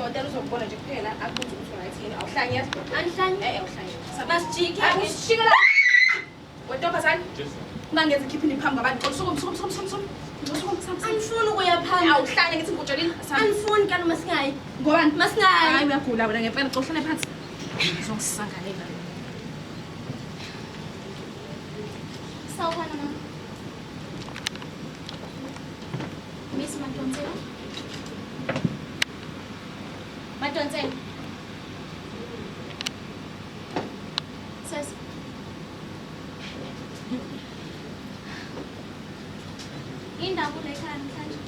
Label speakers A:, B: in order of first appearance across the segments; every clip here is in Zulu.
A: udokotela uzokubona nje kuphela akubuze ukuthi ungayithini awuhlanye
B: Anhlanye.
A: Awuhlanye
B: Masijike.
A: Usishika la Wentombazane ungangenza ikhiphini phambi kwabantu sum
B: Anifuni ukuya phambi.
A: awuhlanye ngithi ngikutshelile
B: Anifuni kanti masingayi.
A: ngobani
B: Masingayi.
A: hayi uyagula wena ngempela xohlane phansi uzongisangalela
B: Sawubona mama. Miss Madonsela. Madonsela. Sis. Indaba lekhaya namhlanje.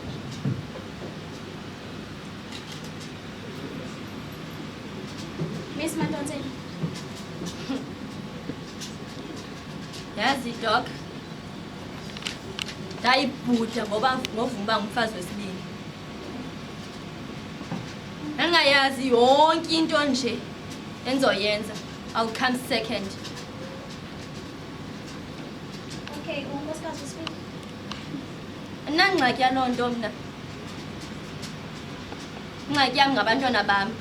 B: Miss Madonsela.
C: Yazi dog. Ndayibhuda ngoba ngovuma ngumfazi wesibili. Angayazi yonke into nje enzoyenza. I'll come second.
B: Okay, unkosikazi wesibili.
C: Anangxaki yalonto mina. Ingxaki yami ngabantwana bami.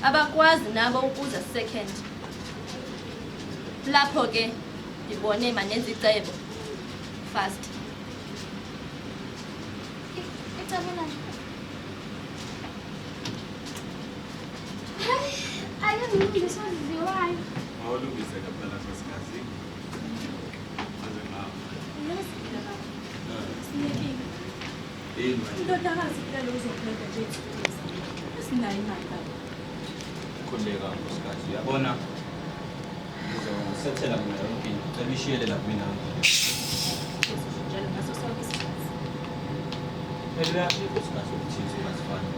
C: Abakwazi nabo ukuza second. Lapho ke ngibone manenza icebo fast.
B: Icabulani. Ayangilungisa ziwayo.
D: Awulungise kaphela sesikazi. Maze ngapha.
A: indodakazi phela uzophela nje sinayo imali lapho
D: Khuleka nkosikazi uyabona ngizosethela mina yonke into cela ishiyele lapha mina
A: njalo ngaso sonke isikhathi
D: phela nkosikazi ukuthi sizobasifana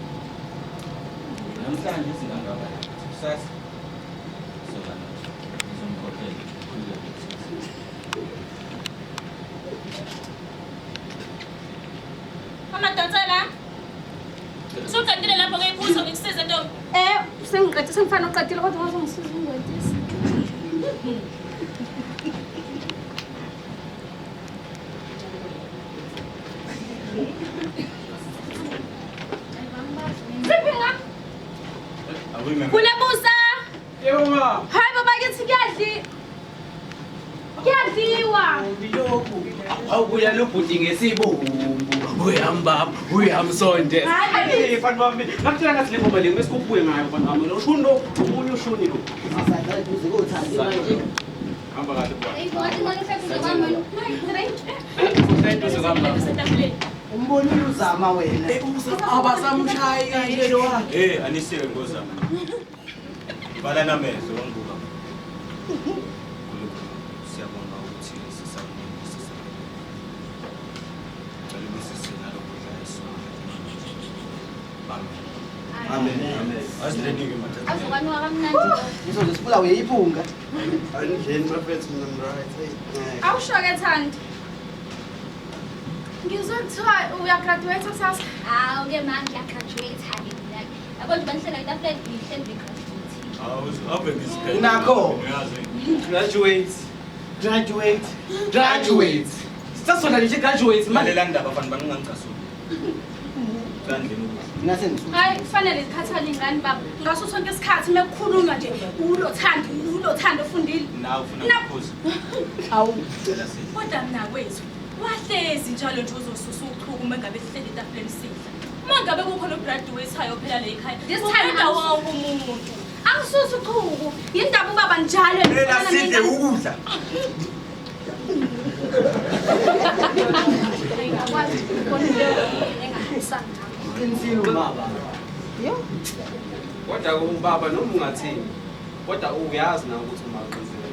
D: namhlanje singangaba kusasa sokana ngizomkhokhela
B: Mama Donsela. Usuqedile lapho ke ibuzo ngikusize ntombi.
A: sengiqedile sengifana uqedile kodwa ngazongisiza ungwedisa Ziphinga Kulebusa
E: Yebo ma.
A: Hayi baba kithi kuyadliwa
E: Awubuya lobhuti ngesibombu. Uyamsonde. Hayi mfana wami. Ngakutshela ngathi le ngoba le ngesikuphuye ngayo mfana wami. Ushundo umunye ushuni lo.
F: Asaqala kuze kothandi manje.
D: hamba kahle baba
B: Ayibona ngifike kuzokwami.
F: Umbonile uzama wena.
E: Abasamshayi kanje lo wa.
D: anisike ngozama bala namezo wanguka siyabona ukuthi sisabonisa Cela sisina lokudla Amen. Asilenike mathatha.
B: Azokani wakamnandi.
F: Ngizozisibula uyiphunga.
G: Andleni bafethu mina right.
A: Awushoke Thandi ngizothiwa uyagraduate kusasa
B: Ke manje ngiyagraduate hali mina. Yabona banihlela itafuleni ngihleli ngigraduate.
D: Abe ngisikhathi.
F: Nakho.
E: Graduate. Sasona nje graduate manje.
D: Malela ndaba bafana baningangicasuki. Kandleni ukuthi.
F: Ngase ngisuka.
A: hayi kufanele zikhathale ingane baba ngaso sonke isikhathi mekukhulunywa nje ulothando ufundile
D: nawe ufuna ukuphuza.
F: Awu.
D: Cela sithi.
B: Kodwa mina kwethu wahlezi njalo nje uzosusa uchuku uma ngabe sihleli etafuleni sidla. Uma ngabe kukhona ugraduate ayo phela la ekhaya.
A: This time
B: Uphela wonke umuntu.
A: angisusa uchuku yindaba ubaba njalo
G: Phela sidle ukudla.
A: ngakwazi ukubona engahusana
F: Qinisile baba. Yo.
E: Kodwa ubaba noma ungathini. Kodwa uyazi na ukuthi uma uqinisele.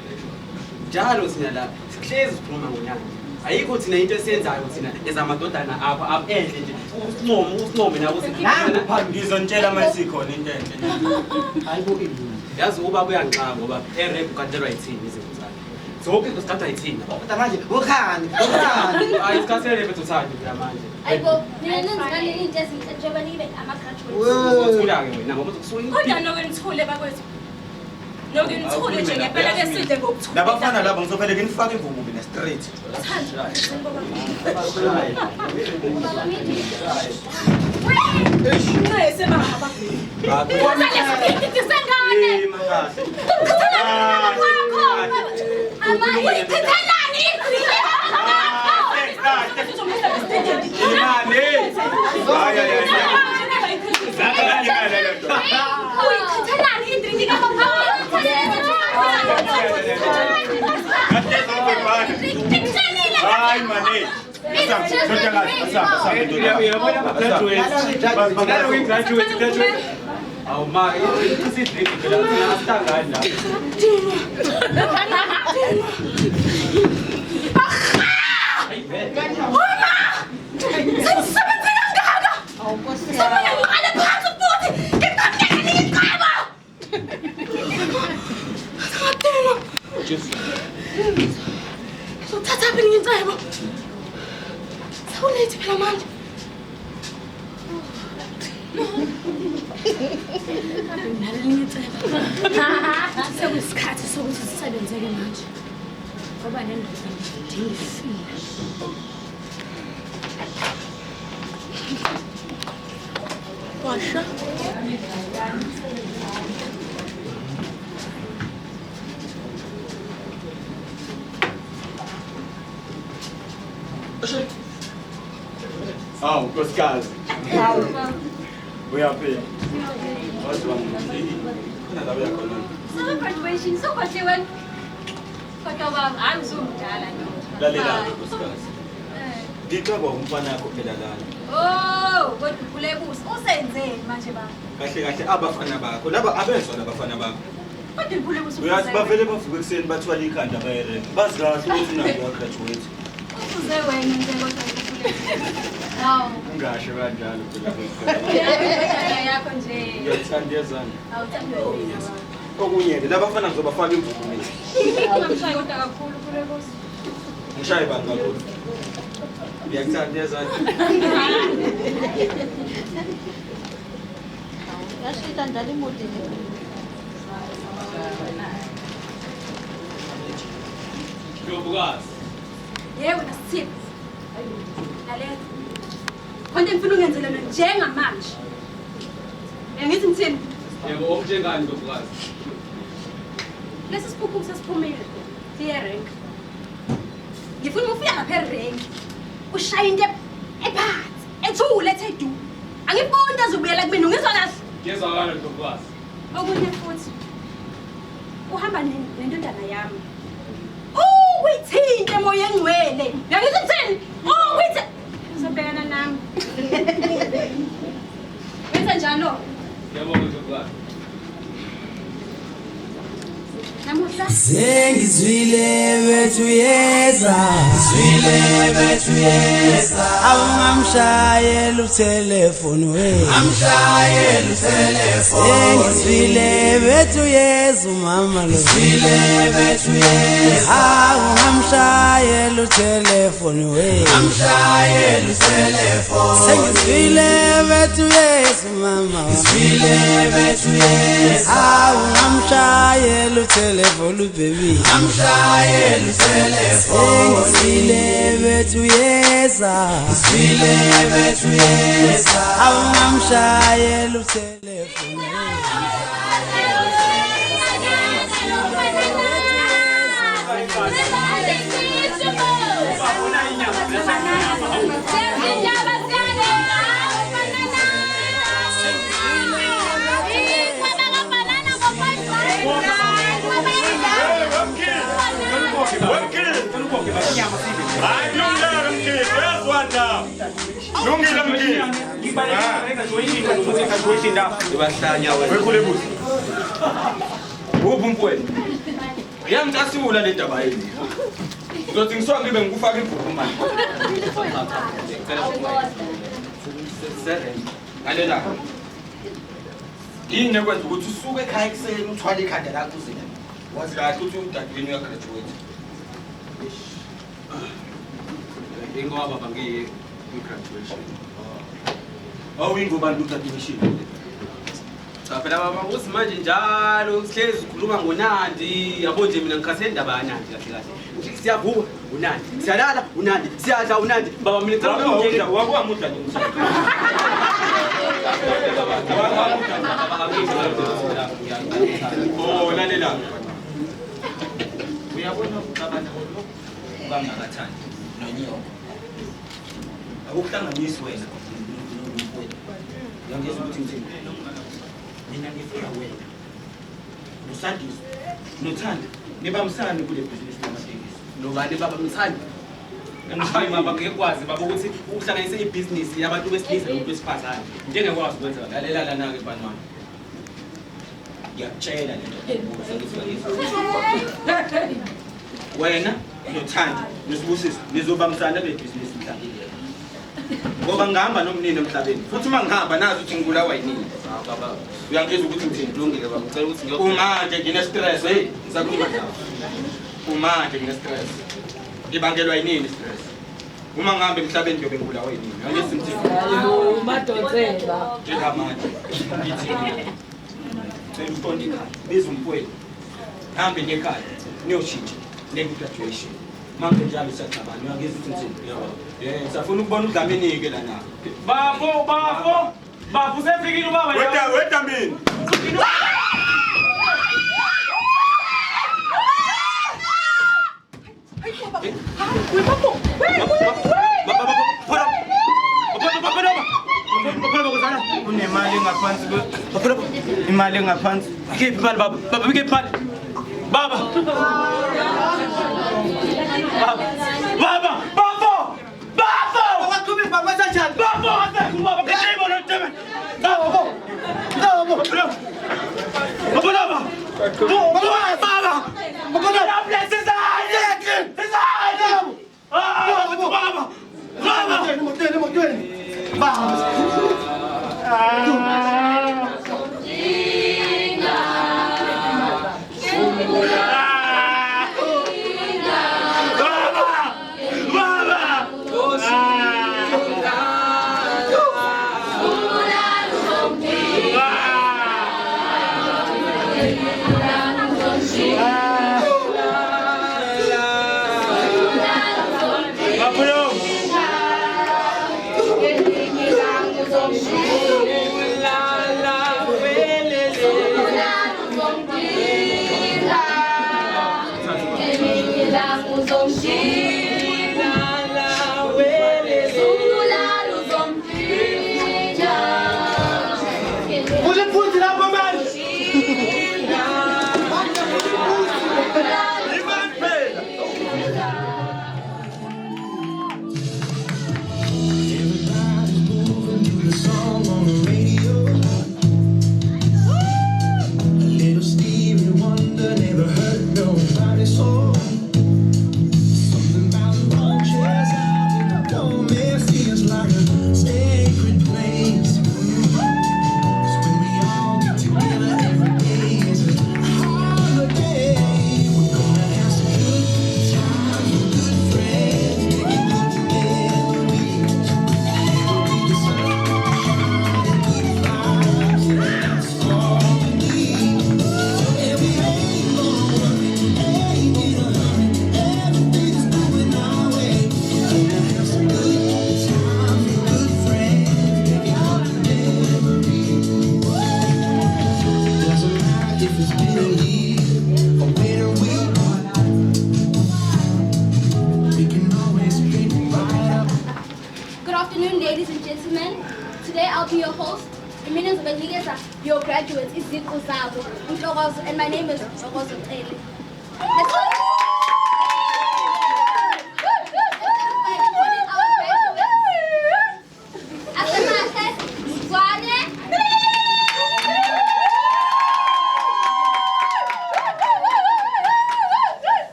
E: Njalo sina la sihlezi sikhuluma ngonyaka. Ayikho thina into esiyenzayo thina ezamadodana apha enhle nje. Usinqome na ukuthi
F: Nangu phambili.
D: Ngizontshela manje sikhona into enhle.
F: Hayibo ini.
E: yazi ubaba uyangixaka ngoba erep ukantelwa yithini izinto zakhe. Zonke izinto sikhathi ayithini.
F: Kodwa manje ukhani.
E: Hayi isikhathi erep uthandi phela manje.
B: Ayibo mina nenzikani into ezinhle njengoba nibe ama-graduate.
E: Uzothula-ke wena ngoba uzokusuka
B: Kodwa nokunithule bakwethu. Nokunithule nje ngempela ke sidle ngokuthula.
G: Labafana laba ngizofele nginifake imvubu mina straight.
B: Baba,
A: Nese baba. Wona lesiphithi sengane.
G: Makasi.
A: Ukuthelana kwakho. Ama uyithethelani ingqile baba. Uyithethelani indringi kababa.
G: Hayi mane.
E: Awu ma, isidrink phela asihlangani la.
A: Sengisebenze kangaka. Sabona ngale phansi futhi. Ngicabangela iqaba. Sabatela. Sothatha phela incebo. Sawulethi phela manje. Sekuyisikhathi sokuthi sisebenzeke manje. Ngoba le ndoda idinga ifile. Washa.
G: Hawu nkosikazi. Uyaphila. Wazi wami. Khona la uyakhona.
C: graduation so kwahle wena. Kodwa baba angizumdala nje.
G: Lalela nkosikazi. Ngicaba umfana wakho phela lana.
C: Oh, kodwa ubulebusi usenzeni manje baba?
G: Kahle kahle abafana bakho. Laba abezwa labafana bakho.
C: Kodwa ubulebusi
G: Uyazi bavele bavuke ekseni bathwala ikhanda bayere. Bazi kahle ukuthi nayo graduate.
C: uze wena nje kodwa ubulebusi. Hawu.
G: Ungasho kanjalo phela.
C: Ngiyabona yakho nje.
G: Ngiyathandezana.
C: Awuthanda wena.
G: Okunye labafana ngizobafaka imvubu mina.
C: Ungamshayi kodwa kakhulu ubulebusi.
G: Ngishaye bantu kakhulu. Ngiyakuthandezana.
H: Yashita njalo imodi le.
E: Yobukazi.
A: Yebo nasiphi. Lalela. Konke ngifuna ungenzele mina njengamanje. Ngithi ngithini?
E: Yebo okunjengani yobukazi?
A: Lesi siphupho sesiphumile. Siya rank. Ngifuna ufika ngapha rank. Ushaya into ephansi, ethule ethe du. Angifuni into azobuyela kumina, ngizwa kahle.
E: Ngezwakala yobukazi.
A: Okunye futhi. Uhamba nendodana yami. Uyithinte moya engcwele. Ngiyakuthi ngithini? Uyithi uzobhekana nami. Wenza njalo.
E: Ngiyabonga yobukazi.
A: Namuhla
I: Sengizwile bethuyeza awungamshayela utelefoni we Sengizwile bethuyeza umama lo awungamshayela utelefoni we Sengizwile bethuyeza umama awungamshayela utelefoni baby
J: Amshayela utelefoni
I: Sengizwile bethuyeza awungamshayela utelefoni
G: Yangicasula le ndaba yini. Uzothi ngiswa ngibe ngikufaka imvubu manje. Ngalela. Yini ekwenza ukuthi usuke ekhaya ekseni uthwala ikhanda lakho uzela. Wazi kahle ukuthi umdadweni uyagraduate.
E: Ingoba baba ngiye graduation.
G: Awuyingoba graduation.
E: Cha phela baba usimanje njalo sihlezi ukhuluma ngoNandi yabo nje mina ngikhase indaba yaNandi kahle kahle. Siyavuka uNandi, siyalala uNandi, siyadla uNandi. Baba mina ngicela
G: Wabuka mudla nje. Oh, lalela. Uyabona ukucabana bangakathandi nonyoko. Akuhlanganisi wena. Ngiyangizwa ukuthi ngithini. Mina ngifika wena. Nosandiso. Nothanda. Nibamsana kule business lamatekisi.
E: Nobani baba mthandi? Hayi baba ngekwazi baba ukuthi ukuhlanganisa ibhizinisi yabantu besilisa nomuntu besifazane. Njengekwazi ukwenza
G: Lalela lana ke banwana. Ngiyakutshela lento. Wena nothanda nosibusisa nizobamsana bebusiness mhlawumbe. Ngoba ngihamba nomnini emhlabeni. Futhi uma ngihamba nazi ukuthi ngibulawa yini.
E: baba.
G: Uyangizwa ukuthi ngithini?
E: Kulungile baba ngicela ukuthi
G: Umanje ngine stress ngisakhuluma nawe. Umanje ngine stress. Ibangelwa yini stress? Uma ngihambe emhlabeni ngiyobe ngibulawa yini? Uyangizwa ngithini?
H: Hayibo madonsela.
G: Njengamanje ngithi cela uqonde ekhaya biza umfowethu hambe ngekhaya niyoshintsha ne-graduation manje njalo siyacabana uyangizwa ukuthi ngithini? Safuna ukubona uDlamini-ke lana.
E: Bafo usefikile ubaba.
G: Wait a minute. Kunemali engaphansi imali engaphansi.
E: Khiphi imali baba. Baba bike imali. Baba. Baba. Bafo.
F: Wakubi baba sanjani?
E: Bafo asekho baba. Ngishayibona noteme. Baba. Baba.
A: Today I'll be your host. Iminions Benikeza, your graduates, Iziko Zabo, and my name is Ntokozo Eli.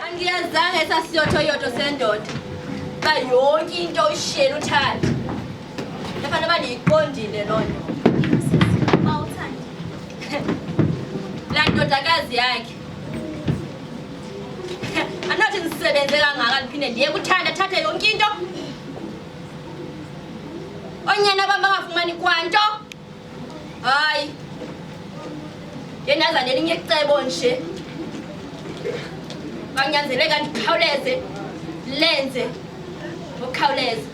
A: Angiyazange esasiyothoyotho sendoda bayonke into ishela uthanda efana baliyiqondile lona la ndodakazi yakhe anothi ngisebenze kangaka ndiphinde ndiye kuthanda thathe yonke into onyana bami bangafumani kwanto hayi yenazane elinye icebo nje banyanzeleka ndikhawuleze lenze ngokukhawuleza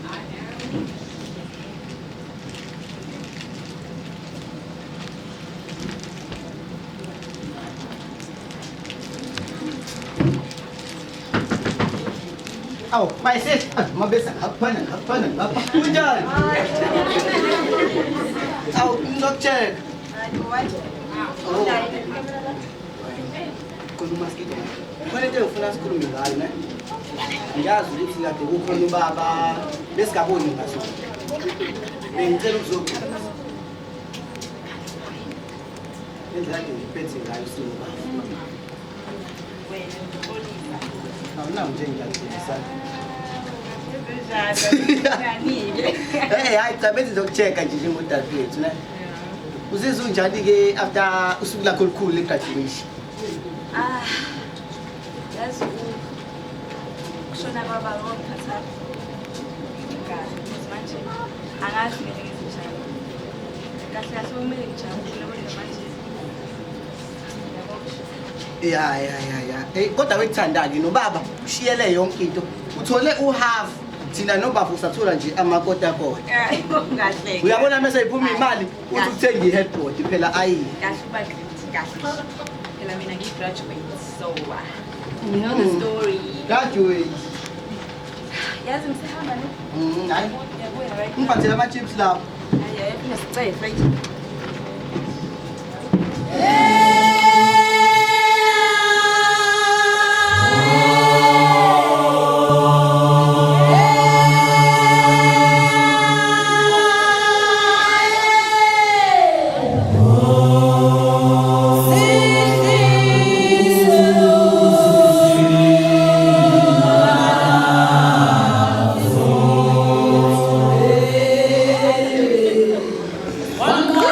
F: Aw, mayisethi mabesa ngaphana ngapha. Kunjani? Aw, ngizokucheck. Khuluma sikide. Manje into engifuna sikhulume ngayo ne. Ngiyazi ukuthi kade kukhona ubaba lesigaboni ngaso. Bengicela ukuzokhuluma. Indlela nje ngiphethe ngayo simo. Awuna nje ngiyakufisa. Hey, hayi cha bese ngizokuchecka nje njengodadewethu ne. Uzizwe unjani ke after usuku lakho olukhulu le-graduation?
B: Yazi ukushona kwababa ngokuphatha kahle manje angazi kumele ngenze njani. Kahle kahle kumele ngijabule kodwa manje
F: Ya. Hey, kodwa wekuthanda-ke nobaba ushiyele yonke into. Uthole uhalf thina nobaba usathola nje amakotakota.
B: kahle.
F: Uyabona mase iphuma imali uthi uthenga i-headboard phela ayi.
B: Kahle kahle. Phela mina ngigraduate so you know the story.
F: Graduate.
B: Yazi msehamba ne?
F: Hayi.
B: Yabuya right.
F: Ngiphathele ama-chips lapho.
B: Hayi kunesicefo right.
J: One more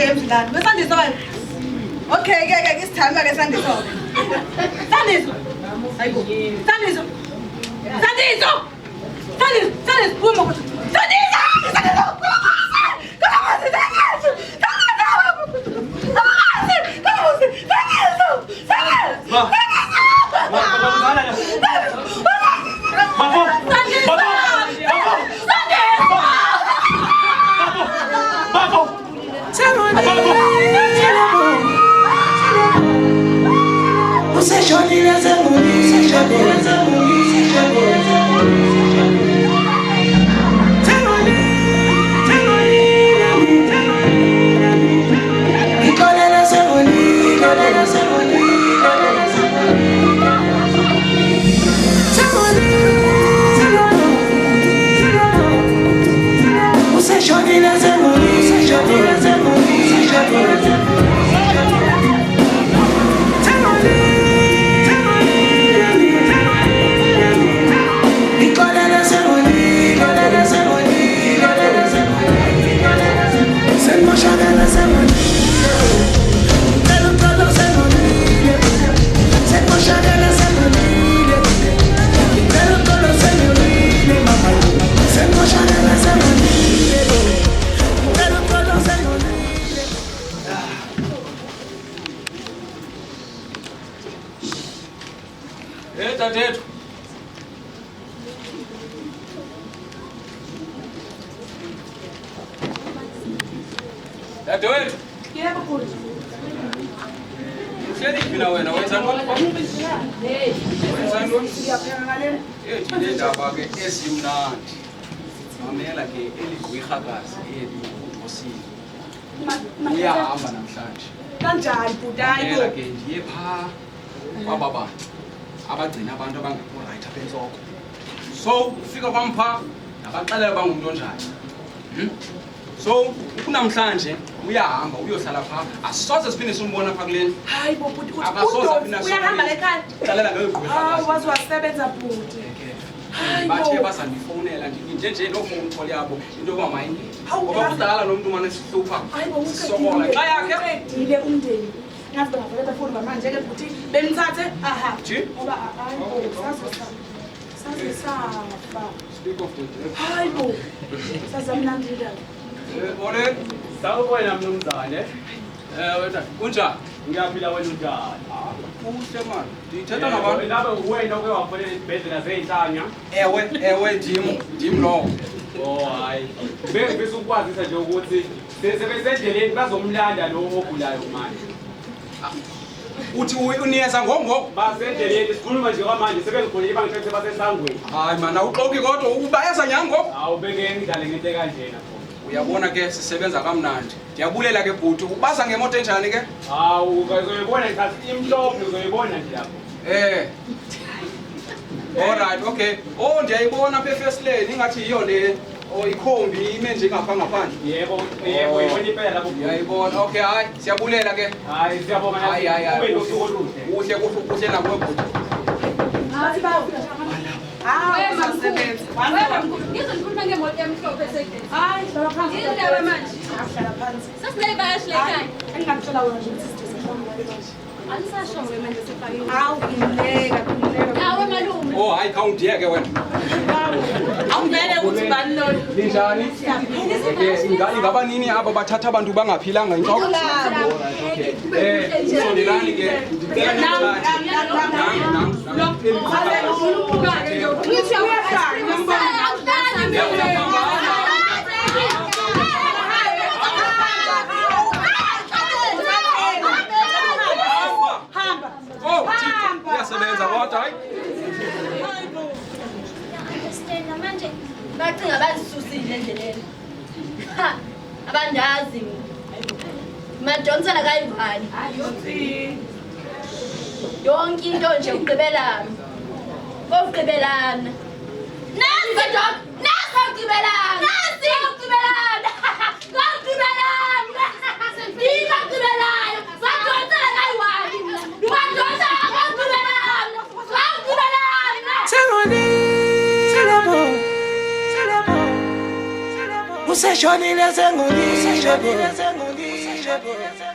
A: ke mzilani. Besandisa bani? Okay ke isithama ke Sandiso. Sandiso. Hayibo. Sandiso. Sandiso. Sandiso. Sandiso. Uma kuthi. Sandiso. Sandiso.
G: Dadethu. Dadewethu.
A: Yebo kuthi.
G: Uhleli mina wena wenza ntoni? Wenza ntoni?
A: Siyapheka ngale.
G: Le ndaba ke esimnandi. Mamela ke eligwihakazi eliwusile. Uyahamba namhlanje.
A: Kanjani bhudayi
G: Mamela ke ndiye phaa kwaba bantu abagcina abantu abangekho right apha entloko. So ufika kwampha nabaxelela bangumuntu onjani. So kunamhlanje uyahamba uyohlala phaa asoze siphinde simbona phaa kuleni.
A: Hayi bo bhuti uthi
G: Akasoze aphinda
A: uyahamba lekhaya.
G: Xelela ngegwihakazi.
A: Wazi wasebenza bhuti.
G: Bathe bazandifonela nje nofoni call yabo into yokuba mayingene ngoba kudala lo muntu umane sihlupha sokola xa yakhe
A: edile umndeni ngazi bangavela foni ngamanje ke bhuti benithathe aha ngoba saze safa
G: speak of the
A: hayibo sazamnandila
G: ole
E: Sawubona mnumzane.
G: wena kunjani
E: Ngiyaphila wena unjani?
G: kuhle manje ndithetha nabantu
E: Ngabe wena oke wafonela isibhedlela sey'nhlanya?
G: ewe ndim lowo
E: Oh hayi. Bengifisa ukukwazisa nje ukuthi sebesendleleni bazomlanda lo ogulayo manje.
G: uthi uniyeza ngongoko
E: Basendleleni sikhuluma nje kwamanje sebezikhulile bangithethe basesangweni.
G: hayi mana uxoki kodwa ubayeza nyangoko
E: Awubeke ngidlale ngento kanjena khona.
G: uyabona ke sisebenza kamnandi ndiyabulela ke bhuti ubaza ngemoto enjani ke
E: Hawu uzoyibona ngithi imhlophe uzoyibona nje lapho.
G: Alright, okay. Oh ndiyayibona apha e-first lane ingathi yiyo le ikhombi ime nje ngaphandle.
E: Yebo yibona impela lapho.
G: Ndiyayibona. Okay, hayi siyabulela ke.
E: Hayi siyabonga nathi. Ube nosuku oluhle.
G: Kuhle nakuwe bhuti.
A: athi bafika hayi masebenza
C: Ngizokhuluma ngemoto emhlophe esekudeni.
A: hayi hlala phansi
C: Indawo manje.
A: hlala phansi
C: Sasinebayashi lekhaya.
A: engingakuthola wena nje sister sesihlangana manje
C: Anisasho manje sifakiwe.
A: hawu ngileka
C: Yawe malume.
G: Oh hayi khawundiyeke wena.
A: awungivele ukuthi bani lona
G: Linjani? Ingane ngaba nini aba bathatha abantu bangaphilanga inhloko? Sondelani ke. Oh, uyasebenza kodwa hayi.
C: Stella manje bacinga bazisusile endleleni. Ha, abandazi. Madonsela kayivani. Yonke into nje ugqibelana. Kokugqibelana. Nasi dog, nasi ugqibelana. Nasi ugqibelana. Kokugqibelana. Sifika ugqibelana. Badonsela kayivani. Badonsela kokugqibelana. Kokugqibelana.
I: Useshonile sengolile
F: level.